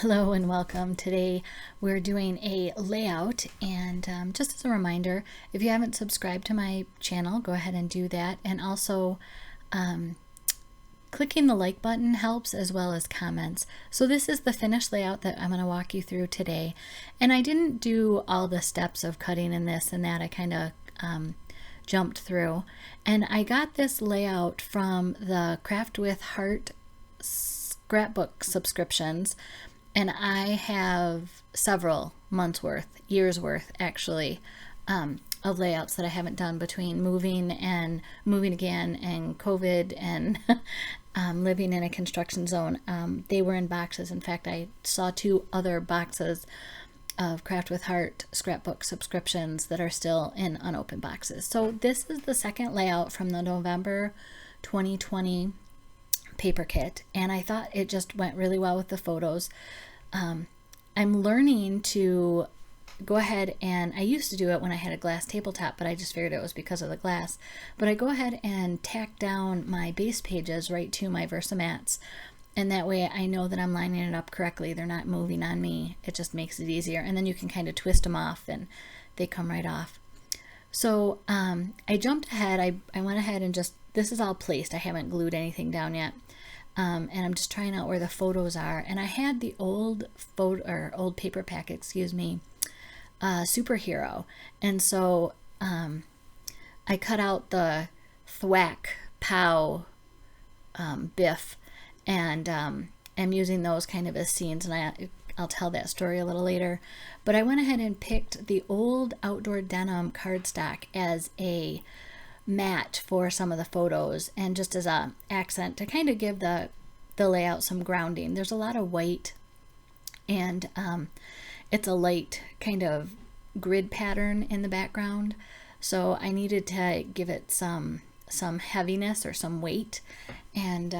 Hello and welcome. Today we're doing a layout, and just as a reminder, if you haven't subscribed to my channel, go ahead and do that. And also clicking the like button helps, as well as comments. So this is the finished layout that I'm going to walk you through today. And I didn't do all the steps of cutting and this and that. I kind of jumped through. And I got this layout from the Craft with Heart scrapbook subscriptions. And I have several months worth, years worth actually, of layouts that I haven't done between moving and moving again and COVID and living in a construction zone. They were in boxes. In fact, I saw 2 other boxes of Craft with Heart scrapbook subscriptions that are still in unopened boxes. So this is the second layout from the November 2020 paper kit, and I thought it just went really well with the photos. I'm learning to go ahead, and I used to do it when I had a glass tabletop, but I just figured it was because of the glass. But I go ahead and tack down my base pages right to my versamats, and that way I know that I'm lining it up correctly. They're not moving on me. It just makes it easier, and then you can kind of twist them off and they come right off. So I jumped ahead. I went ahead and just, this is all placed. I haven't glued anything down yet. And I'm just trying out where the photos are. And I had the old old paper pack, superhero. And so I cut out the thwack, pow, biff, and I'm using those kind of as scenes, and I'll tell that story a little later. But I went ahead and picked the old outdoor denim cardstock as a mat for some of the photos, and just as a accent to kind of give the layout some grounding. There's a lot of white, and it's a light kind of grid pattern in the background, so I needed to give it some heaviness or some weight, and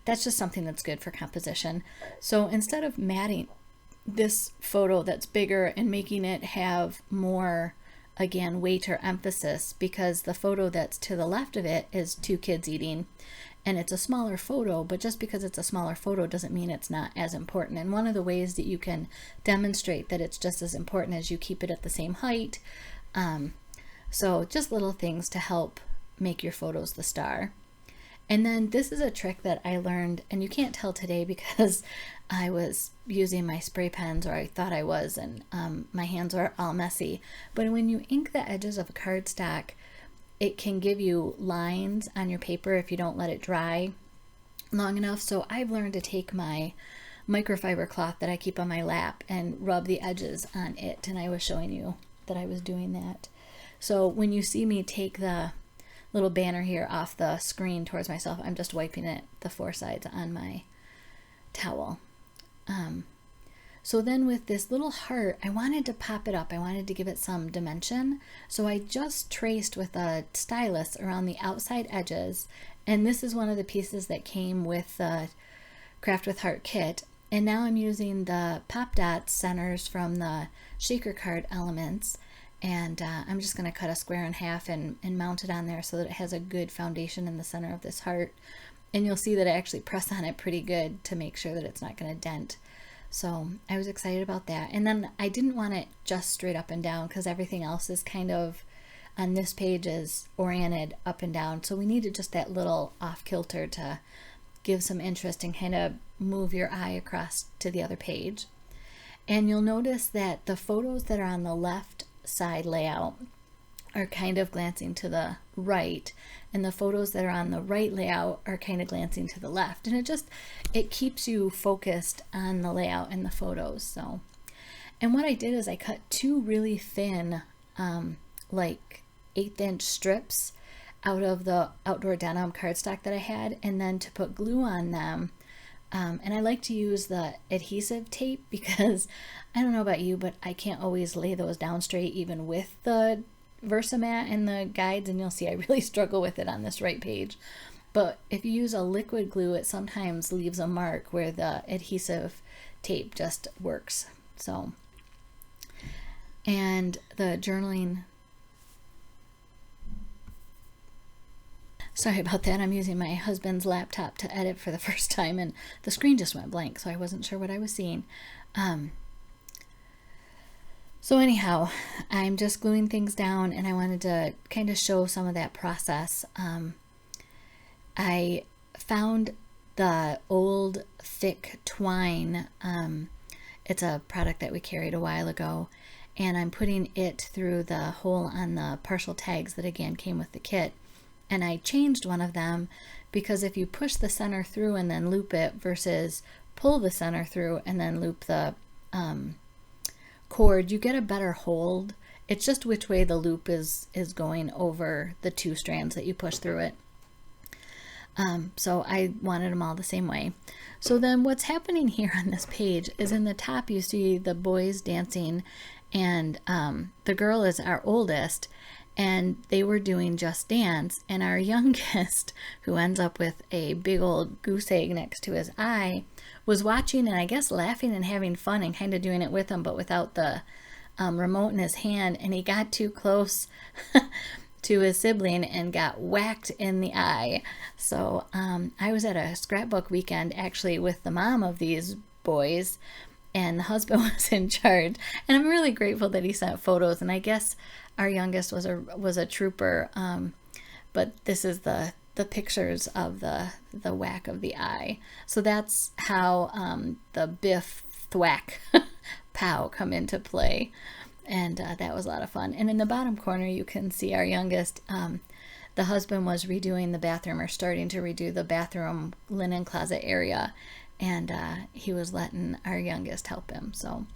that's just something that's good for composition. So instead of matting this photo that's bigger and making it have more, again, weight or emphasis, because the photo that's to the left of it is 2 kids eating, and it's a smaller photo, but just because it's a smaller photo doesn't mean it's not as important. And one of the ways that you can demonstrate that it's just as important is you keep it at the same height. So just little things to help make your photos the star. And then this is a trick that I learned, and you can't tell today because I was using my spray pens, or I thought I was, and my hands are all messy. But when you ink the edges of a cardstock, it can give you lines on your paper if you don't let it dry long enough. So I've learned to take my microfiber cloth that I keep on my lap and rub the edges on it, and I was showing you that I was doing that. So when you see me take the little banner here off the screen towards myself, I'm just wiping it, the 4 sides, on my towel. So then with this little heart, I wanted to pop it up. I wanted to give it some dimension. So I just traced with a stylus around the outside edges. And this is one of the pieces that came with the Craft with Heart kit. And now I'm using the Pop Dots centers from the shaker card elements. And I'm just going to cut a square in half and mount it on there so that it has a good foundation in the center of this heart. And you'll see that I actually press on it pretty good to make sure that it's not going to dent. So I was excited about that. And then I didn't want it just straight up and down, because everything else is kind of, on this page, is oriented up and down. So we needed just that little off kilter to give some interest and kind of move your eye across to the other page. And you'll notice that the photos that are on the left side layout are kind of glancing to the right, and the photos that are on the right layout are kind of glancing to the left, and it keeps you focused on the layout and the photos. So, and what I did is I cut 2 really thin like 1/8-inch strips out of the outdoor denim cardstock that I had, and then to put glue on them. And I like to use the adhesive tape, because I don't know about you, but I can't always lay those down straight even with the versamat and the guides, and you'll see I really struggle with it on this right page. But if you use a liquid glue, it sometimes leaves a mark where the adhesive tape just works. So, and the journaling Sorry about that. I'm using my husband's laptop to edit for the first time, and the screen just went blank, so I wasn't sure what I was seeing. So anyhow, I'm just gluing things down, and I wanted to kind of show some of that process. I found the old thick twine. It's a product that we carried a while ago, and I'm putting it through the hole on the partial tags that again came with the kit. And I changed one of them because if you push the center through and then loop it versus pull the center through and then loop the cord, you get a better hold. It's just which way the loop is going over the two strands that you push through it. So I wanted them all the same way. So then what's happening here on this page is in the top you see the boys dancing, and the girl is our oldest, and they were doing Just Dance, and our youngest, who ends up with a big old goose egg next to his eye, was watching and I guess laughing and having fun and kind of doing it with him, but without the remote in his hand, and he got too close to his sibling and got whacked in the eye. So I was at a scrapbook weekend actually with the mom of these boys, and the husband was in charge, and I'm really grateful that he sent photos. And I guess our youngest was a trooper, but this is the pictures of the whack of the eye. So that's how the biff thwack pow come into play, and that was a lot of fun. And in the bottom corner you can see our youngest. The husband was redoing the bathroom, or starting to redo the bathroom linen closet area, and he was letting our youngest help him. So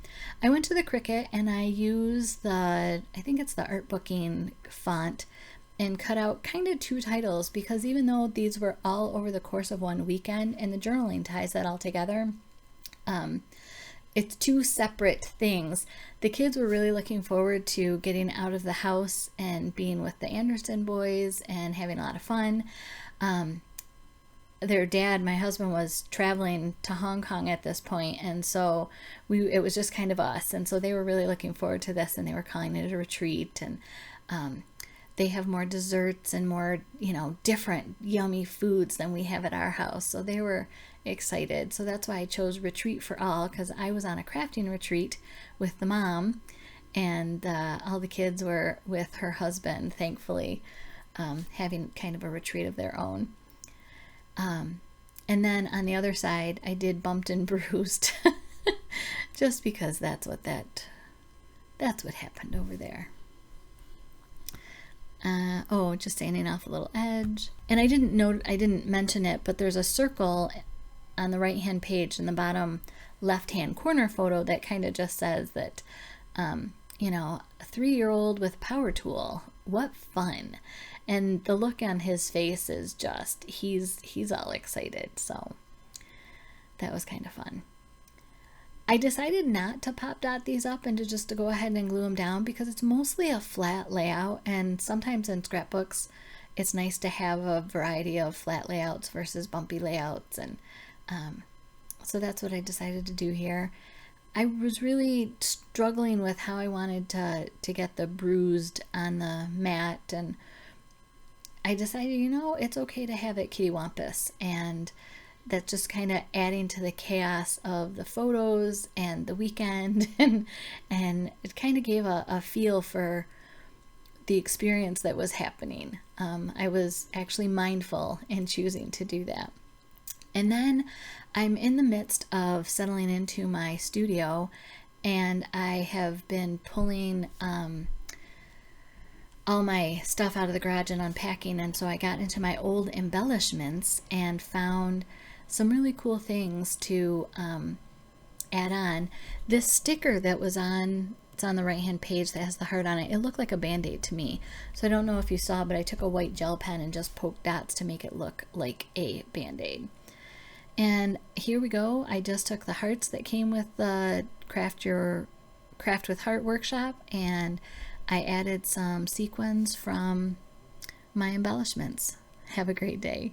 I went to the Cricut and I used I think it's the art booking font, and cut out kind of two titles, because even though these were all over the course of one weekend and the journaling ties that all together, it's two separate things. The kids were really looking forward to getting out of the house and being with the Anderson boys and having a lot of fun. Their dad, my husband, was traveling to Hong Kong at this point, and so it was just kind of us, and so they were really looking forward to this, and they were calling it a retreat. And they have more desserts and more, different yummy foods than we have at our house, so they were excited. So that's why I chose Retreat for All, because I was on a crafting retreat with the mom, and all the kids were with her husband, thankfully, having kind of a retreat of their own. And then on the other side, I did Bumped and Bruised, just because that's what happened over there. Just sanding off a little edge. And I didn't mention it, but there's a circle on the right hand page in the bottom left hand corner photo that kind of just says that, a 3-year-old with power tool. What fun. And the look on his face is just, he's all excited. So that was kind of fun. I decided not to pop dot these up and to go ahead and glue them down, because it's mostly a flat layout, and sometimes in scrapbooks it's nice to have a variety of flat layouts versus bumpy layouts, and so that's what I decided to do here. I was really struggling with how I wanted to get the bruised on the mat, and I decided, it's okay to have it kittywampus, and that's just kind of adding to the chaos of the photos and the weekend, and it kind of gave a feel for the experience that was happening. I was actually mindful in choosing to do that. And then I'm in the midst of settling into my studio, and I have been pulling all my stuff out of the garage and unpacking, and so I got into my old embellishments and found some really cool things to add on. This sticker that was it's on the right hand page that has the heart on it, it looked like a band-aid to me. So I don't know if you saw, but I took a white gel pen and just poked dots to make it look like a band-aid. And here we go. I just took the hearts that came with the Craft with Heart workshop, and I added some sequins from my embellishments. Have a great day.